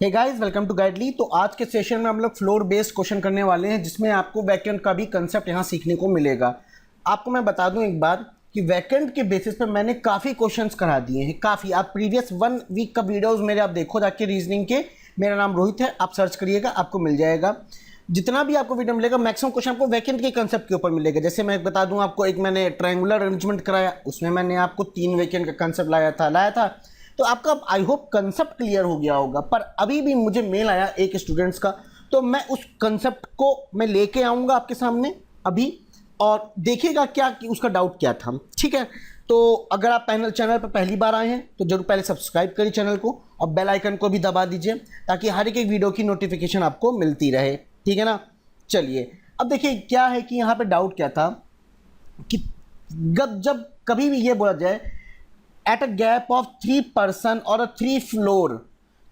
Hey guys, welcome to Guidely. तो आज के सेशन में हम लोग फ्लोर बेस्ड क्वेश्चन करने वाले हैं, जिसमें आपको वैकेंट का भी कंसेप्ट यहाँ सीखने को मिलेगा। आपको मैं बता दूं एक बार कि वैकेंट के बेसिस पे मैंने काफ़ी क्वेश्चंस करा दिए हैं, काफ़ी। आप प्रीवियस 1 वीक का वीडियोस मेरे आप देखो जाके रीजनिंग के। मेरा नाम रोहित है, आप सर्च करिएगा आपको मिल जाएगा। जितना भी आपको वीडियो मिलेगा मैक्सिमम क्वेश्चन आपको वैकेंट के कंसेप्ट के ऊपर मिलेगा। जैसे मैं बता दूं आपको, एक मैंने ट्रायंगुलर अरेंजमेंट कराया, उसमें मैंने आपको 3 वैकेंट का कंसेप्ट लाया था। तो आपका आई होप कंसेप्ट क्लियर हो गया होगा। पर अभी भी मुझे मेल आया एक स्टूडेंट्स का, तो मैं उस कंसेप्ट को मैं लेके आऊँगा आपके सामने अभी, और देखिएगा क्या कि उसका डाउट क्या था। ठीक है, तो अगर आप चैनल पर पहली बार आए हैं तो जरूर पहले सब्सक्राइब करिए चैनल को, और बेल आइकन को भी दबा दीजिए ताकि हर एक वीडियो की नोटिफिकेशन आपको मिलती रहे। ठीक है ना। चलिए अब देखिए क्या है कि यहाँ पे डाउट क्या था कि जब कभी भी ये बोला जाए at a gap of 3 person और 3 फ्लोर,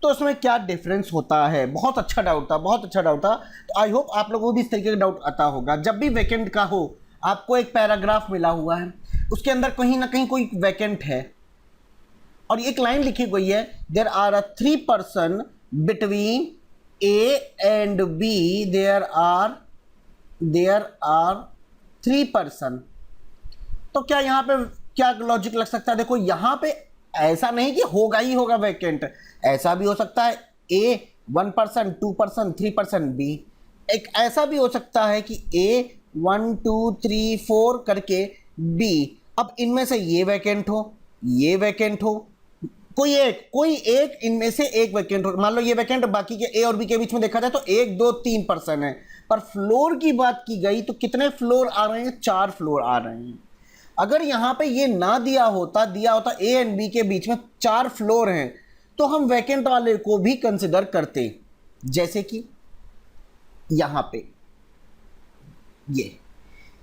तो उसमें क्या डिफरेंस होता है। बहुत अच्छा डाउट था, बहुत अच्छा डाउट था। तो आई होप आप लोगों को भी इस तरीके का डाउट आता होगा। जब भी वैकेंट का हो, आपको एक पैराग्राफ मिला हुआ है, उसके अंदर कहीं ना कहीं कोई वैकेंट है और एक लाइन लिखी गई है, there are a 3 person between A and B, there are 3 person. तो क्या यहाँ पे क्या लॉजिक लग सकता है? देखो यहाँ पे ऐसा नहीं कि होगा ही होगा वैकेंट, ऐसा भी हो सकता है ए 1 पर्सन 2 पर्सन 3 पर्सन बी। एक ऐसा भी हो सकता है कि ए 1 2 3 4 करके बी। अब इनमें से ये वैकेंट हो, ये वैकेंट हो, कोई एक इनमें से एक वैकेंट हो। मान लो ये वैकेंट बाकी के ए और बी के बीच में देखा जाए तो 1 2 3 पर्सन है। पर फ्लोर की बात की गई तो कितने फ्लोर आ रहे हैं? 4 फ्लोर आ रहे हैं। अगर यहां पे ये ना दिया होता ए एंड बी के बीच में 4 फ्लोर हैं, तो हम वैकेंट वाले को भी कंसिडर करते। जैसे कि यहां पे ये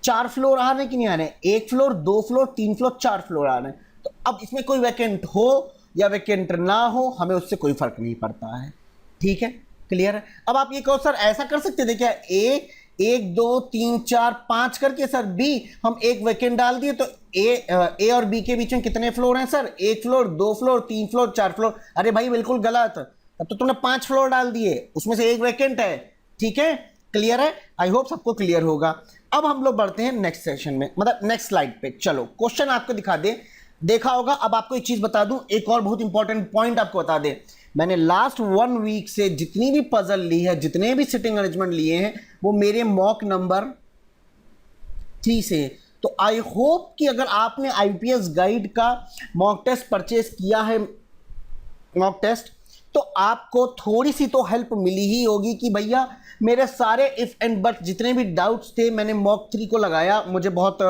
4 फ्लोर आ रहे हैं कि नहीं आ रहे हैं? 1 फ्लोर 2 फ्लोर 3 फ्लोर 4 फ्लोर आ रहे हैं। तो अब इसमें कोई वैकेंट हो या वैकेंट ना हो, हमें उससे कोई फर्क नहीं पड़ता है। ठीक है, क्लियर है। अब आप ये कहो सर ऐसा कर सकते थे क्या, ए 1 2 3 4 5 करके सर बी हम एक वैकेंट डाल दिए, तो ए और बी के बीच में कितने फ्लोर हैं sir? 1 floor 2 floor 3 floor 4 floor. अरे भाई बिल्कुल गलत, तब तो तुमने 5 फ्लोर डाल दिए, उसमें से एक वैकेंट है। ठीक है, क्लियर है। आई होप सबको क्लियर होगा। अब हम लोग बढ़ते हैं नेक्स्ट सेशन में, मतलब नेक्स्ट स्लाइड पे। चलो क्वेश्चन आपको दिखा दे, देखा होगा। अब आपको एक चीज बता दूं, एक और बहुत इंपॉर्टेंट पॉइंट आपको बता दे। मैंने लास्ट 1 वीक से जितनी भी पजल ली है, जितने भी सिटिंग अरेंजमेंट लिए हैं, वो मेरे मॉक नंबर 3 से। तो आई होप कि अगर आपने आईपीएस गाइड का मॉक टेस्ट परचेज किया है, मॉक टेस्ट, तो आपको थोड़ी सी तो हेल्प मिली ही होगी कि भैया मेरे सारे इफ एंड बट जितने भी डाउट्स थे मैंने मॉक 3 को लगाया, मुझे बहुत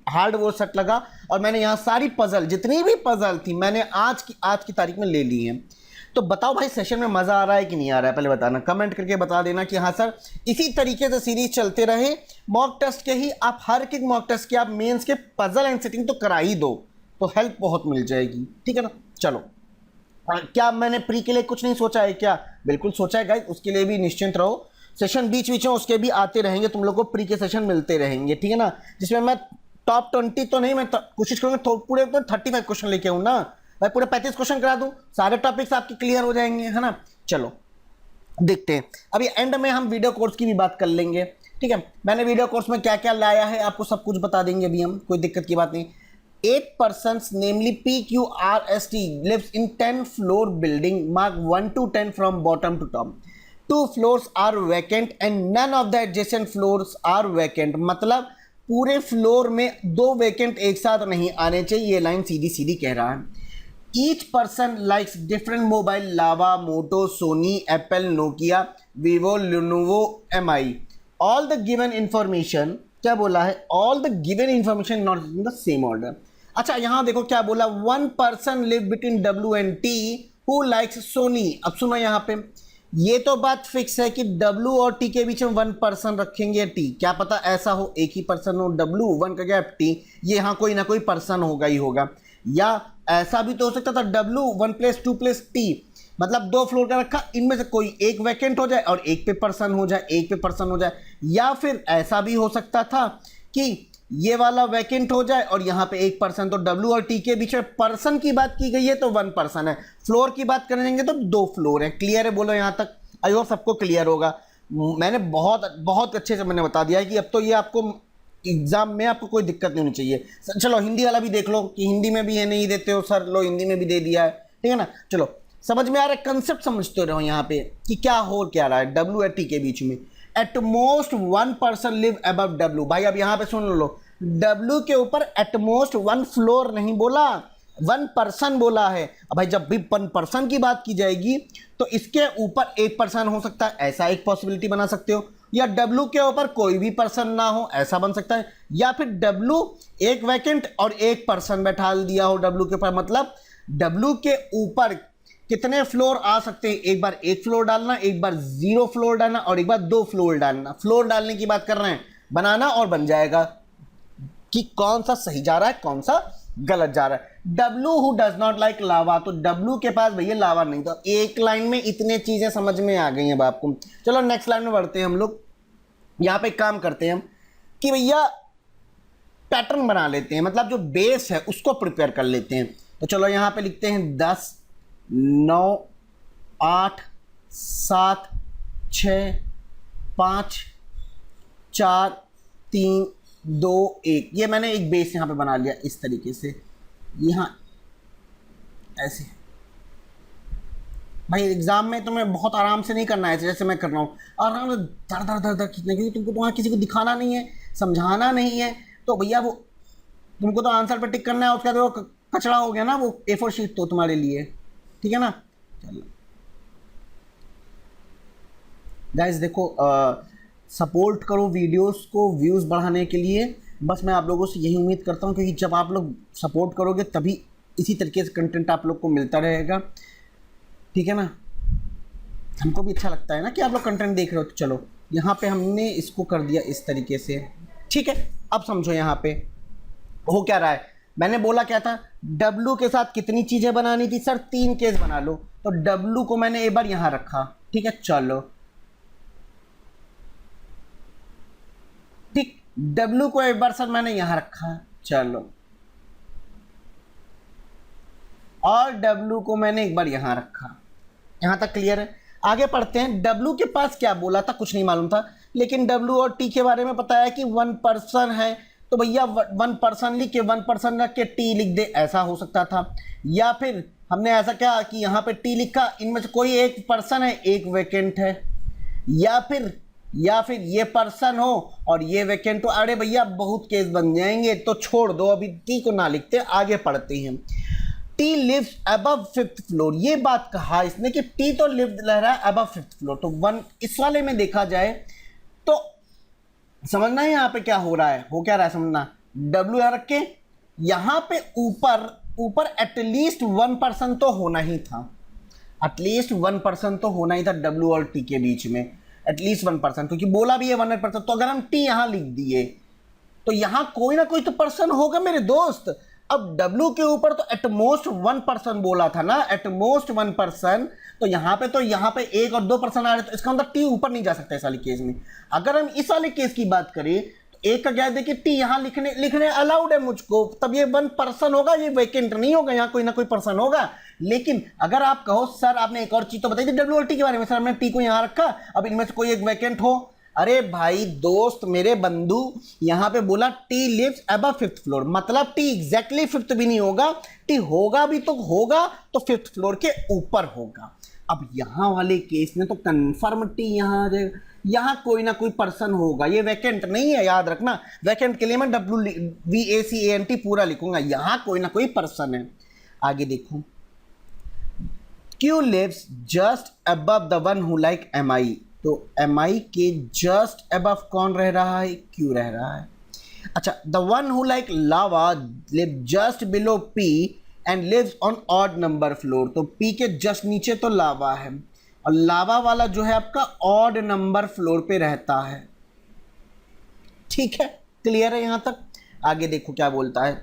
हार्ड वो सेट लगा, और मैंने यहाँ सारी पजल जितनी भी पजल थी मैंने आज की तारीख में ले ली है। तो बताओ भाई सेशन में मज़ा आ रहा है कि नहीं आ रहा है? पहले बताना, कमेंट करके बता देना कि हाँ सर इसी तरीके से सीरीज चलते रहे। मॉक टेस्ट के ही आप हर एक मॉक टेस्ट के आप मेंस के पजल एंड सेटिंग तो करा ही दो, तो हेल्प बहुत मिल जाएगी। ठीक है ना। चलो, क्या मैंने प्री के लिए कुछ नहीं सोचा है क्या? बिल्कुल सोचा है गाइस, उसके लिए भी निश्चिंत रहो। सेशन बीच में उसके भी आते रहेंगे, तुम लोग को प्री के सेशन मिलते रहेंगे। ठीक है ना, जिसमें मैं टॉप 20 तो नहीं, मैं कोशिश करूँगा पूरे 35 क्वेश्चन लेके आऊँ ना भाई, पूरे 35 क्वेश्चन करा दूँ, सारे टॉपिक्स आपके क्लियर हो जाएंगे, है ना। चलो देखते हैं। अभी एंड में हम वीडियो कोर्स की भी बात कर लेंगे। ठीक है, मैंने वीडियो कोर्स में क्या क्या लाया है आपको सब कुछ बता देंगे अभी हम, कोई दिक्कत की बात नहीं। 8 persons, namely PQRST, lives in 10 floor building, mark 1 to 10 from bottom to top. 2 floors are vacant and none of the adjacent floors are vacant. मतलब पूरे फ्लोर में 2 वैकेंट एक साथ नहीं आने चाहिए, ये लाइन सीधी सीधी कह रहा है। Each person likes different mobile, Lava, Moto, Sony, Apple, Nokia, Vivo, Lenovo, MI. All the given information, क्या बोला है? All the given information not in the same order. अच्छा यहां देखो क्या बोला, 1 person live between W and T who likes Sony. अब सुनो यहां पे, ये तो बात फिक्स है कि W और T के बीच में 1 पर्सन रखेंगे T, क्या पता ऐसा हो एक ही पर्सन हो, W 1 का गैप T, ये यहाँ कोई ना कोई पर्सन होगा ही होगा। या ऐसा भी तो हो सकता था W 1 + 2 + T, मतलब 2 फ्लोर का रखा, इनमें से कोई एक वैकेंट हो जाए और एक पे पर्सन हो जाए, एक पे पर्सन हो जाए। या फिर ऐसा भी हो सकता था कि ये वाला वैकेंट हो जाए और यहाँ पे 1%, तो W और T के बीच में पर्सन की बात की गई है तो 1% है, फ्लोर की बात करेंगे तो 2 फ्लोर है। क्लियर है बोलो यहाँ तक? आई होप सबको क्लियर होगा। मैंने बहुत बहुत अच्छे से मैंने बता दिया है कि अब तो ये आपको एग्जाम में आपको कोई दिक्कत नहीं होनी चाहिए। चलो हिंदी वाला भी देख लो कि हिंदी में भी ये नहीं देते हो सर, लो हिंदी में भी दे दिया है, ठीक है ना। चलो समझ में आ रहा है, कंसेप्ट समझते रहो यहाँ पे कि क्या हो क्या रहा है W और T के बीच में। At most 1% live above W। भाई अब यहाँ पे सुन लो, W के ऊपर एट मोस्ट 1 फ्लोर नहीं बोला, 1% बोला है। अब भाई जब भी 1% की बात की जाएगी तो इसके ऊपर 1% हो सकता है, ऐसा एक पॉसिबिलिटी बना सकते हो, या W के ऊपर कोई भी पर्सन ना हो, ऐसा बन सकता है, या फिर W एक वैकेंट और 1% बैठा दिया हो W के ऊपर। मतलब W के ऊपर कितने फ्लोर आ सकते हैं, एक बार 1 फ्लोर डालना, एक बार 0 फ्लोर डालना और एक बार 2 फ्लोर डालना। फ्लोर डालने की बात कर रहे हैं, बनाना और बन जाएगा कि कौन सा सही जा रहा है कौन सा गलत जा रहा है। W who does not like lava, तो W के पास भैया लावा नहीं था। एक लाइन में इतने चीजें समझ में आ गई हैं आपको। चलो नेक्स्ट लाइन में बढ़ते हैं हम लोग। यहाँ पे काम करते हैं हम कि भैया पैटर्न बना लेते हैं, मतलब जो बेस है उसको प्रिपेयर कर लेते हैं। तो चलो यहाँ पे लिखते हैं 10 9 8 7 6 5 4 3 2 1। ये मैंने एक बेस यहाँ पे बना लिया इस तरीके से, यहाँ ऐसे। भाई एग्जाम में तुम्हें बहुत आराम से नहीं करना है जैसे मैं कर रहा हूँ, आराम से धर धर धर धर खींचने, क्योंकि तुमको वहाँ किसी को दिखाना नहीं है, समझाना नहीं है। तो भैया वो तुमको तो आंसर पे टिक करना है, उसका तो कचरा हो गया ना वो A4 शीट तो तुम्हारे लिए, ठीक है ना। चलो गाइस देखो, सपोर्ट करो वीडियोस को व्यूज़ बढ़ाने के लिए। बस मैं आप लोगों से यही उम्मीद करता हूँ, क्योंकि जब आप लोग सपोर्ट करोगे तभी इसी तरीके से कंटेंट आप लोग को मिलता रहेगा, ठीक है ना। हमको भी अच्छा लगता है ना कि आप लोग कंटेंट देख रहे हो। तो चलो यहाँ पे हमने इसको कर दिया इस तरीके से, ठीक है। अब समझो यहाँ पे हो क्या रहा है। मैंने बोला क्या था, W के साथ कितनी चीज़ें बनानी थी सर, 3 केस बना लो। तो W को मैंने एक बार यहाँ रखा, ठीक है। चलो ठीक, W को एक बार सर मैंने यहां रखा, चलो, और W को मैंने एक बार यहां रखा। यहां तक क्लियर है? आगे पढ़ते हैं। W के पास क्या बोला था कुछ नहीं मालूम था, लेकिन W और T के बारे में पता है कि 1% है, तो भैया 1% लिख के 1% रख के T लिख दे, ऐसा हो सकता था। या फिर हमने ऐसा क्या कि यहाँ पे T लिखा, इनमें से कोई एक पर्सन है, एक वैकेंट है, या फिर ये पर्सन हो और ये वैकेंट हो। अरे भैया बहुत केस बन जाएंगे, तो छोड़ दो, अभी टी को ना लिखते, आगे पढ़ते हैं। T lives above 5th floor, ये बात कहा इसने कि टी तो लिव रह रहा है अबव 5th फ्लोर। तो इस वाले में देखा जाए तो समझना है यहाँ पे क्या हो रहा है, हो क्या रहा है समझना। W यहाँ रख के यहाँ पे ऊपर एटलीस्ट 1% तो होना ही था, एटलीस्ट 1% तो होना ही था W और T के बीच में, एटलीस्ट 1%, क्योंकि बोला भी है 100%। तो अगर हम T यहाँ लिख दिए तो यहाँ कोई ना कोई तो पर्सन होगा मेरे दोस्त। अब W के ऊपर तो एटमोस्ट 1% बोला था ना, एटमोस्ट 1%, तो यहाँ पे 1 और 2% आ रहे, तो इसका मतलब T ऊपर नहीं जा सकता इस वाले केस में। अगर हम इस वाले केस की बात करें तो एक का क्या है, देखिए T यहाँ लिखने अलाउड है मुझको, तब ये 1% होगा, ये वैकेंट नहीं होगा, यहाँ कोई ना कोई पर्सन होगा। लेकिन अगर आप कहो सर आपने एक और चीज तो बताई थी W और T के बारे में, सर हमने T को यहाँ रखा, अब इनमें से कोई एक वैकेंट हो। अरे भाई दोस्त मेरे बंधु, यहाँ पे बोला T lives above 5th floor, मतलब T एग्जैक्टली 5th भी नहीं होगा, T होगा भी तो होगा तो 5th फ्लोर के ऊपर होगा। अब यहाँ वाले केस में तो कन्फर्म T यहाँ आ जाएगा, यहाँ कोई ना कोई पर्सन होगा, ये वैकेंट नहीं है, याद रखना। वैकेंट के लिए मैं WVACANT पूरा लिखूंगा, यहाँ कोई ना कोई पर्सन है। आगे देखो, Q lives just above the one who like MI, तो MI के जस्ट above कौन रह रहा है, Q रह रहा है। अच्छा, the one who like lava live just below P and lives on odd number floor, तो P के जस्ट नीचे तो लावा है, और लावा वाला जो है आपका ऑड नंबर फ्लोर पे रहता है, ठीक है। क्लियर है यहाँ तक? आगे देखो क्या बोलता है,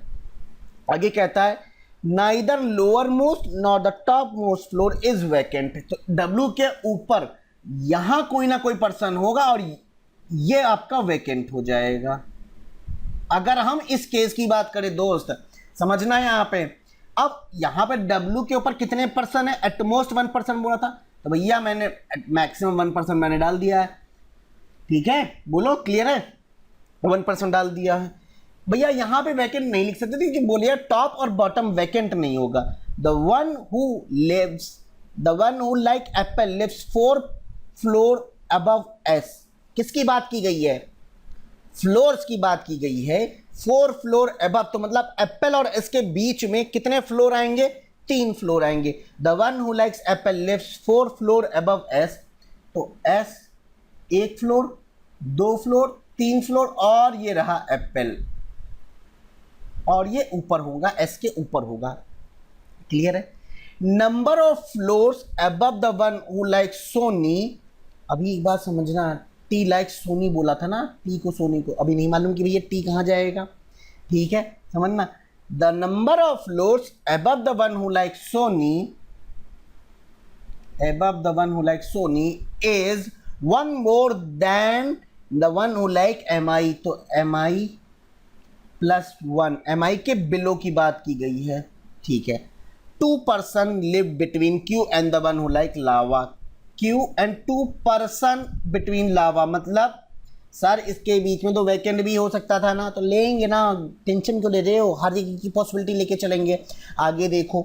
आगे कहता है neither lower most nor the top most floor is vacant, तो W के ऊपर यहाँ कोई ना कोई पर्सन होगा और ये आपका वैकेंट हो जाएगा, अगर हम इस केस की बात करें दोस्त, समझना है यहाँ पे, अब यहाँ पे W के ऊपर कितने परसेंट है, एटमोस्ट 1% बोला था, तो भैया मैंने मैक्सिमम 1% मैंने डाल दिया है, ठीक है, बोलो क्लियर है, 1% डाल दिया है। भैया यहाँ पे वैकेंट नहीं लिख सकते थे कि बोलिए टॉप और बॉटम वैकेंट नहीं होगा। The one who like Apple lives 4 floor above S, किसकी बात की गई है, फ्लोर्स की बात की गई है, 4 फ्लोर अबव, तो मतलब एप्पल और एस के बीच में कितने फ्लोर आएंगे, 3 फ्लोर आएंगे। The one who likes Apple lives 4 floor above S, तो एस 1 फ्लोर, 2 फ्लोर, 3 फ्लोर, और ये रहा एप्पल, और ये ऊपर होगा, एस के ऊपर होगा, क्लियर है। Number of floors above the one who like Sony, अभी एक बात समझना, टी लाइक सोनी बोला था ना, टी को सोनी को, अभी नहीं मालूम कि भैया टी कहाँ जाएगा, ठीक है, समझना। The number of floors above the one who like Sony, above the one who likes Sony is one more than the one who like MI, तो MI प्लस 1, MI के बिलो की बात की गई है, ठीक है। 2 person live between Q and the one who like lava, Q and 2 person between lava, मतलब सर इसके बीच में तो वैकेंट भी हो सकता था ना, तो लेंगे ना, टेंशन क्यों ले रहे हो, हर एक की पॉसिबिलिटी लेके चलेंगे। आगे देखो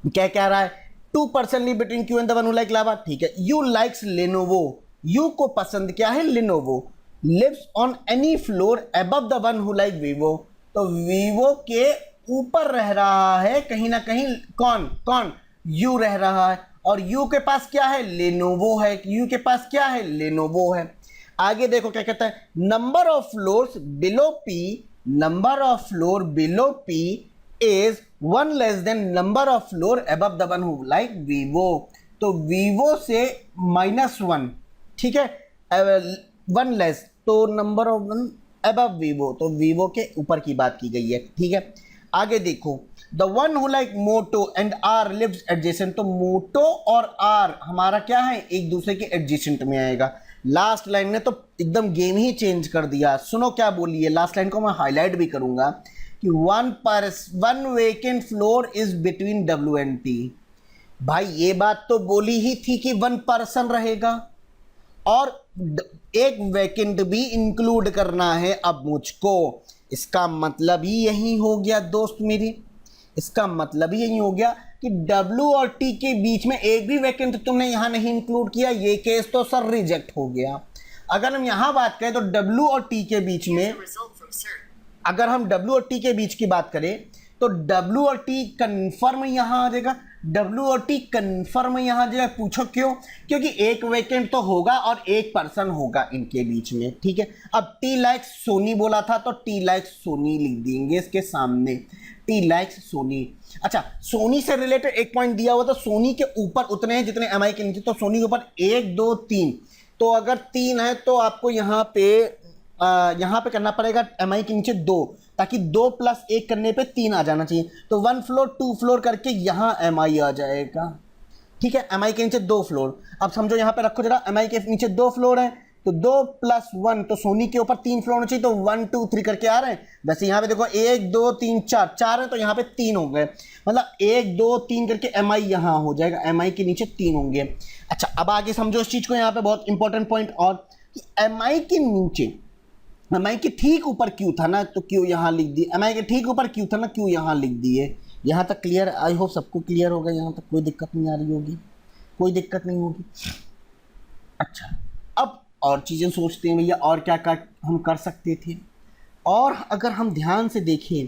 क्या कह रहा है, 2% live between Q and the one who like lava, ठीक है। यू लाइक्स लेनोवो, यू को पसंद क्या है, Lenovo. Lives on any floor above the one who like Vivo, तो वीवो के ऊपर रह रहा है कहीं ना कहीं, कौन यू रह रहा है, और यू के पास क्या है, लेनोवो है, यू के पास क्या है, लेनोवो है। आगे देखो क्या कहता है, number of floors below P, number of floor below P is 1 less than number of floor above the one who like Vivo, तो Vivo से -1, ठीक है, 1 less, तो नंबर ऑफ 1 above Vivo, तो Vivo के ऊपर की बात की गई है, ठीक है। आगे देखो, the one who like Moto and R lives adjacent, तो Moto और R हमारा क्या है, एक दूसरे के adjacent में आएगा। लास्ट लाइन ने तो एकदम गेम ही चेंज कर दिया, सुनो क्या बोली है, लास्ट लाइन को मैं हाईलाइट भी करूंगा कि 1 vacant floor is between W and T। भाई ये बात तो बोली ही थी कि 1 पर्सन रहेगा, और एक वैकेंट भी इंक्लूड करना है अब मुझको, इसका मतलब ही यही हो गया दोस्त मेरी, इसका मतलब ही यही हो गया कि W और T के बीच में एक भी वैकेंट तुमने यहां नहीं इंक्लूड किया, ये केस तो सर रिजेक्ट हो गया। अगर हम यहां बात करें तो W और T के बीच में, अगर हम W और T के बीच की बात करें तो W और T कंफर्म यहां आ जाएगा, W और T कंफर्म यहां आ जाएगा। पूछो क्यों, क्योंकि एक वैकेंट तो होगा और एक पर्सन होगा इनके बीच में, ठीक है। अब T लाइक्स सोनी बोला था तो T लाइक्स सोनी लिख देंगे इसके सामने, T लाइक्स सोनी। अच्छा, सोनी से रिलेटेड एक पॉइंट दिया हुआ था, सोनी के ऊपर उतने हैं जितने MI के नीचे, तो सोनी के ऊपर 1 2 3, तो अगर 3 है तो आपको यहाँ पे करना पड़ेगा MI के नीचे 2, ताकि 2 + 1 करने पे 3 आ जाना चाहिए, तो 1 फ्लोर 2 फ्लोर करके यहाँ MI आ जाएगा, ठीक है। MI के नीचे 2 फ्लोर, अब समझो यहाँ पे रखो जरा, MI के नीचे 2 फ्लोर है तो 2 + 1, तो सोनी के ऊपर 3 फ्लोर होना चाहिए, तो 1 2 3 करके आ रहे हैं। वैसे यहाँ पे देखो 1 2 3 4 है, तो यहाँ पे 3 हो गए, मतलब 1 2 3 करके MI यहाँ हो जाएगा, MI के नीचे 3 होंगे। अच्छा, अब आगे समझो इस चीज को, यहाँ पे बहुत इंपॉर्टेंट पॉइंट, और कि MI के नीचे, MI के ठीक ऊपर क्यू था ना, तो क्यू यहाँ लिख दिए, MI के ठीक ऊपर क्यू था ना, क्यू यहाँ लिख दिए। यहाँ तक क्लियर, आई होप सबको क्लियर होगा, यहाँ तक कोई दिक्कत नहीं आ रही होगी, कोई दिक्कत नहीं होगी। अच्छा, अब और चीज़ें सोचते हैं भैया, और क्या हम कर सकते थे, और अगर हम ध्यान से देखें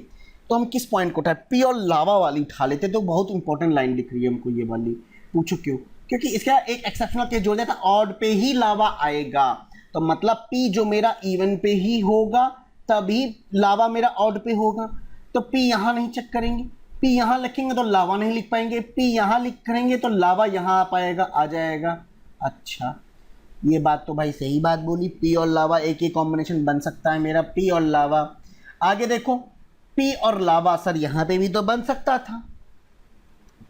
तो हम किस पॉइंट को उठाए, पी और लावा वाली उठा लेते, तो बहुत इंपॉर्टेंट लाइन दिख रही है हमको ये वाली। पूछो क्यों, क्योंकि इसका एक एक्सेप्शनल केस जोड़ दिया था, ऑड पे ही लावा आएगा, तो मतलब P जो मेरा इवन पे ही होगा तभी लावा मेरा ऑड पे होगा, तो P यहाँ नहीं चेक करेंगे, P यहाँ लिखेंगे तो लावा नहीं लिख पाएंगे, P यहाँ लिख करेंगे तो लावा यहाँ आ पाएगा, आ जाएगा। अच्छा, ये बात तो भाई सही बात बोली, P और लावा एक ही कॉम्बिनेशन बन सकता है मेरा, P और लावा। आगे देखो, P और लावा सर यहाँ पे भी तो बन सकता था,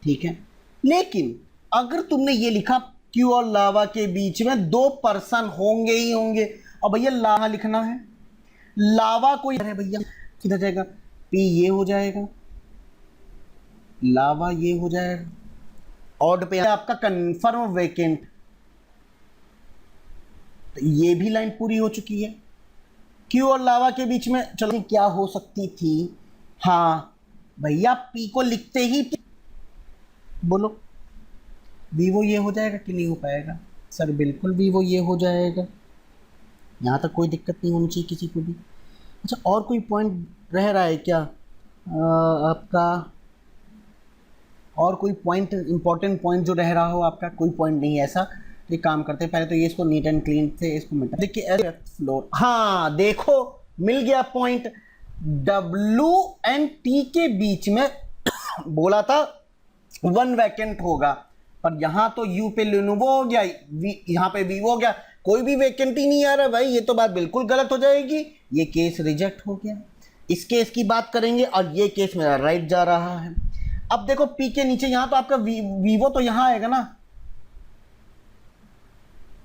ठीक है, लेकिन अगर तुमने ये लिखा क्यू और लावा के बीच में 2 पर्सन होंगे ही होंगे, और भैया लावा लिखना है, लावा कोई है भैया, किधर जाएगा, पी ये हो जाएगा, लावा ये हो जाएगा, ऑड पे आपका कंफर्म वेकेंट, तो ये भी लाइन पूरी हो चुकी है। क्यू और लावा के बीच में चलो क्या हो सकती थी, हाँ भैया पी को लिखते ही बोलो वीवो ये हो जाएगा कि नहीं हो पाएगा, सर बिल्कुल वीवो ये हो जाएगा, यहाँ तक कोई दिक्कत नहीं होनी चाहिए किसी को भी। अच्छा और कोई पॉइंट रह रहा है क्या आपका, और कोई पॉइंट इंपॉर्टेंट पॉइंट जो रह रहा हो आपका, कोई पॉइंट नहीं है ऐसा। ये काम करते हैं पहले तो ये इसको नीट एंड क्लीन से इसको मिटा, देखिए फ्लोर, हाँ देखो मिल गया पॉइंट, डब्ल्यू एंड टी के बीच में बोला था 1 वैकेंट होगा, पर यहां तो यू पे लेनोवो हो गया, यहां पे वीवो हो गया, कोई भी वैकेंट ही नहीं आ रहा भाई, ये तो बात बिल्कुल गलत हो जाएगी, ये केस रिजेक्ट हो गया। इस केस की बात करेंगे और ये केस मेरा राइट जा रहा है। अब देखो पी के नीचे यहां तो आपका वीवो तो यहां आएगा ना,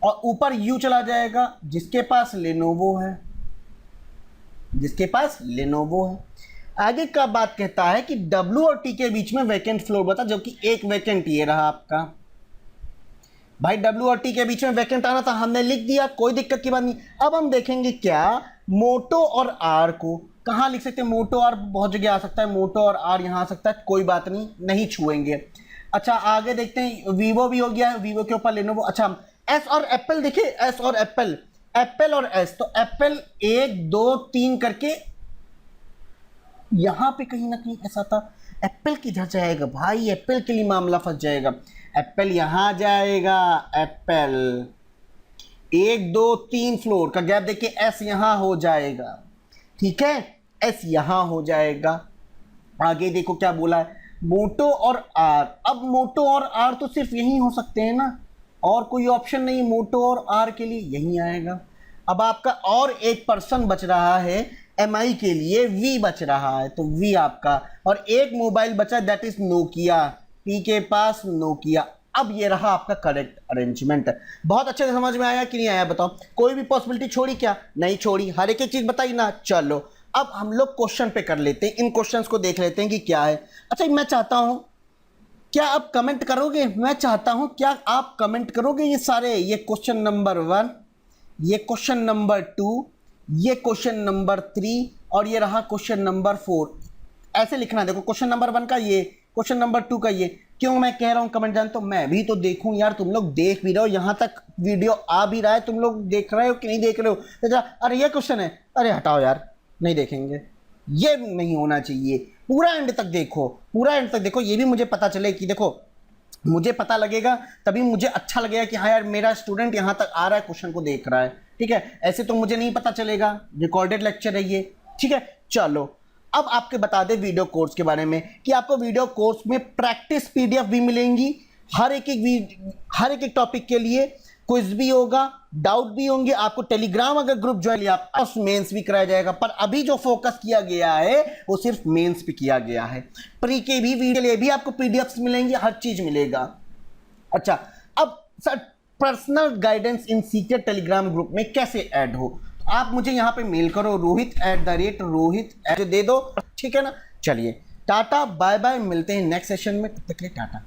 और ऊपर यू चला जाएगा जिसके पास लेनोवो है, जिसके पास लेनोवो है। आगे का बात कहता है कि W और T के बीच में वैकेंट फ्लोर बता, जो कि एक वैकेंट ये रहा आपका। भाई W और T के बीच में वैकेंट आना था, हमने लिख दिया, कोई दिक्कत की बात नहीं। अब हम देखेंगे क्या मोटो और R को कहाँ लिख सकते हैं, मोटो R बहुत जगह आ सकता है, मोटो और R यहाँ आ सकता है, कोई बात नहीं, नहीं छुएंगे। अच्छा आगे देखते हैं, वीवो भी हो गया है, वीवो के ऊपर लेनोवो। अच्छा एस और एप्पल देखिए, एस और एप्पल, एप्पल और एस, तो एप्पल 1 2 3 करके यहां पे कहीं ना कहीं ऐसा था, एप्पल किधर जाएगा भाई, एप्पल के लिए मामला फंस जाएगा, एप्पल यहां जाएगा, एप्पल 1 2 3 फ्लोर का गैप देखिए, एस यहां हो जाएगा, ठीक है, एस यहां हो जाएगा। आगे देखो क्या बोला है, मोटो और आर, अब मोटो और आर तो सिर्फ यही हो सकते हैं ना, और कोई ऑप्शन नहीं, मोटो और आर के लिए यही आएगा। अब आपका और एक पर्सन बच रहा है एमआई के लिए, वी बच रहा है, तो वी आपका, और एक मोबाइल बचा दैट इज नोकिया, पी के पास नोकिया। अब ये रहा आपका करेक्ट अरेंजमेंट। बहुत अच्छे से समझ में आया कि नहीं आया बताओ, कोई भी पॉसिबिलिटी छोड़ी क्या, नहीं छोड़ी, हर एक चीज बताई ना। चलो अब हम लोग क्वेश्चन पे कर लेते हैं, इन क्वेश्चंस को देख लेते हैं कि क्या है। अच्छा मैं चाहता हूं क्या आप कमेंट करोगे, मैं चाहता हूं क्या आप कमेंट करोगे ये सारे, ये क्वेश्चन नंबर 1, ये क्वेश्चन नंबर 2, ये क्वेश्चन नंबर 3 और ये रहा क्वेश्चन नंबर 4, ऐसे लिखना। देखो क्वेश्चन नंबर 1 का ये, क्वेश्चन नंबर 2 का ये। क्यों मैं कह रहा हूं कमेंट जान, तो मैं भी तो देखूं यार, तुम लोग देख भी रहे हो, यहां तक वीडियो आ भी रहा है, तुम लोग देख रहे हो कि नहीं देख रहे हो। तो अरे ये क्वेश्चन है, अरे हटाओ यार, नहीं देखेंगे, ये नहीं होना चाहिए, पूरा एंड तक देखो, पूरा एंड तक देखो, ये भी मुझे पता चले कि देखो मुझे पता लगेगा, तभी मुझे अच्छा लगेगा कि हाँ यार मेरा स्टूडेंट यहाँ तक आ रहा है, क्वेश्चन को देख रहा है, ठीक है। ऐसे तो मुझे नहीं पता चलेगा, रिकॉर्डेड लेक्चर है ये, ठीक है। चलो अब आपके बता दे वीडियो कोर्स के बारे में कि आपको वीडियो कोर्स में प्रैक्टिस पीडीएफ भी मिलेंगी, हर एक टॉपिक के लिए क्विज भी होगा, डाउट भी होंगे। आपको टेलीग्राम अगर ग्रुप ज्वाइन लिया आप मेंस भी कराया जाएगा, पर अभी जो फोकस किया गया है वो सिर्फ मेंस पे किया गया है। प्री के भी वीडियो लिए भी आपको पीडीएफ्स मिलेंगे, हर चीज मिलेगा। अच्छा अब सर पर्सनल गाइडेंस इन सीक्रेट टेलीग्राम ग्रुप में कैसे ऐड हो, आप मुझे यहाँ पे मेल करो rohit@rohit दे दो, ठीक है ना। चलिए टाटा बाय बाय, मिलते हैं नेक्स्ट सेशन में, तब तक के लिए टाटा।